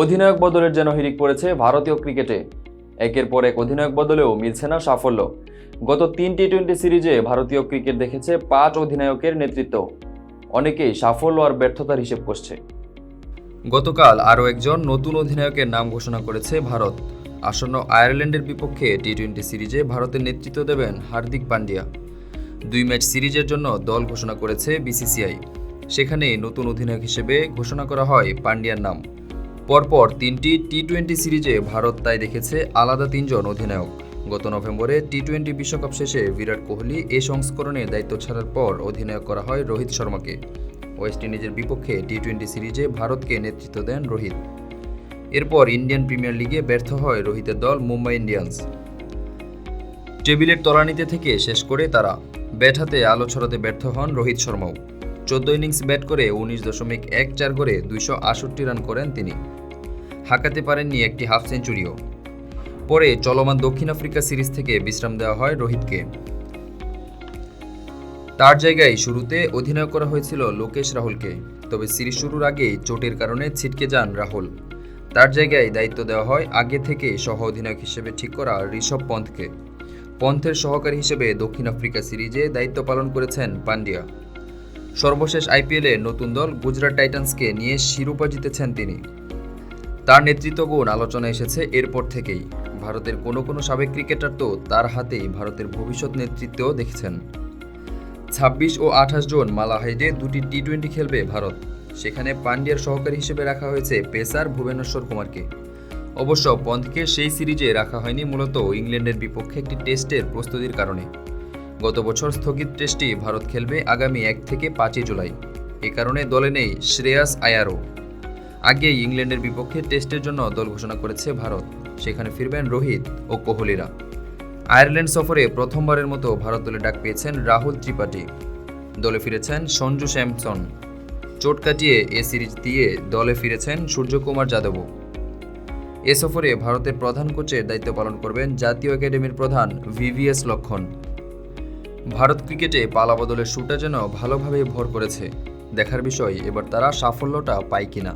অধিনায়ক বদলের যেন হিড়িক পড়েছে ভারতীয় ক্রিকেটে। একের পর এক অধিনায়ক বদলেও মিলছে না সাফল্য। গত 3 টি-20 সিরিজে ভারতীয় ক্রিকেট দেখেছে 5 অধিনায়কের নেতৃত্ব। অনেকেই সাফল্য আর ব্যর্থতার হিসেব করছে। গতকাল আরও একজন নতুন অধিনায়কের নাম ঘোষণা করেছে ভারত। আসন্ন আয়ারল্যান্ডের বিপক্ষে টি-20 সিরিজে ভারতের নেতৃত্ব দেবেন হার্দিক পান্ডিয়া। 2 ম্যাচ সিরিজের জন্য দল ঘোষণা করেছে বিসিসিআই। সেখানে নতুন অধিনায়ক হিসেবে ঘোষণা করা হয় পান্ডিয়ার নাম। পরপর 3টি টি-20 সিরিজে ভারত তাই দেখেছে আলাদা 3 জন অধিনায়ক। গত নভেম্বরে টি-20 বিশ্বকাপ শেষে বিরাট কোহলি এ সংস্করণে দায়িত্ব ছাড়ার পর অধিনায়ক করা হয় রোহিত শর্মাকে। ওয়েস্ট ইন্ডিজের বিপক্ষে টি-20 সিরিজে ভারতকে নেতৃত্ব দেন রোহিত। এরপর ইন্ডিয়ান প্রিমিয়ার লিগে ব্যর্থ হয় রোহিতের দল মুম্বাই ইন্ডিয়ান্স। টেবিলের তলানিতে থেকে শেষ করে তারা ব্যাট হাতে আলো ছড়াতে ব্যর্থ হন রোহিত শর্মাও। 14 ইনিংস ব্যাট করে 19.14 গড়ে 268 রান করেন তিনি। হাঁকাতে পারেননি একটি হাফ সেঞ্চুরিও। পরে চলমান দক্ষিণ আফ্রিকা সিরিজ থেকে বিশ্রাম দেওয়া হয় রোহিতকে। তার জায়গায় শুরুতে অধিনায়ক করা হয়েছিল লোকেশ রাহুলকে, তবে সিরিজ শুরুর আগেই চোটের কারণে ছিটকে যান রাহুল। তার জায়গায় দায়িত্ব দেওয়া হয় আগে থেকে সহ অধিনায়ক হিসেবে ঠিক করা ঋষভ পন্থকে। পন্থের সহকারী হিসেবে দক্ষিণ আফ্রিকা সিরিজে দায়িত্ব পালন করেছেন পান্ডিয়া। সর্বশেষ আইপিএলে নতুন দল গুজরাট টাইটান্সকে নিয়ে শিরোপা জিতেছেন তিনি। তার নেতৃত্ব গুণ আলোচনায় এসেছে এরপর থেকেই। ভারতের কোনো সাবেক ক্রিকেটার তো তার হাতেই ভারতের ভবিষ্যৎ নেতৃত্বেও দেখছেন। 26 ও 28 জন মালাহাইডে 2টি টি-20 খেলবে ভারত। সেখানে পান্ডিয়ার সহকারী হিসেবে রাখা হয়েছে পেসার ভুবনেশ্বর কুমারকে। অবশ্য পন্থকে সেই সিরিজে রাখা হয়নি মূলত ইংল্যান্ডের বিপক্ষে একটি টেস্টের প্রস্তুতির কারণে। গত বছর স্থগিত টেস্টটি ভারত খেলবে আগামী 1 থেকে 5 জুলাই। এ কারণে দলে নেই শ্রেয়াস আয়ারও। আগেই ইংল্যান্ডের বিপক্ষে টেস্টের জন্য দল ঘোষণা করেছে ভারত। সেখানে ফিরবেন রোহিত ও কোহলিরা। আয়ারল্যান্ড সফরে প্রথমবারের মতো ভারত দলে ডাক পেয়েছেন রাহুল ত্রিপাঠী। দলে ফিরেছেন সঞ্জু স্যামসন। চোট কাটিয়ে এ সিরিজ দিয়ে দলে ফিরেছেন সূর্যকুমার যাদবও। এ সফরে ভারতের প্রধান কোচের দায়িত্ব পালন করবেন জাতীয় একাডেমির প্রধান ভিভিএস লক্ষ্মণ। ভারত ক্রিকেটে পালা বদলের শুটা যেন ভালোভাবে ভর করেছে। দেখার বিষয় এবার তারা সাফল্যটা পায় কিনা।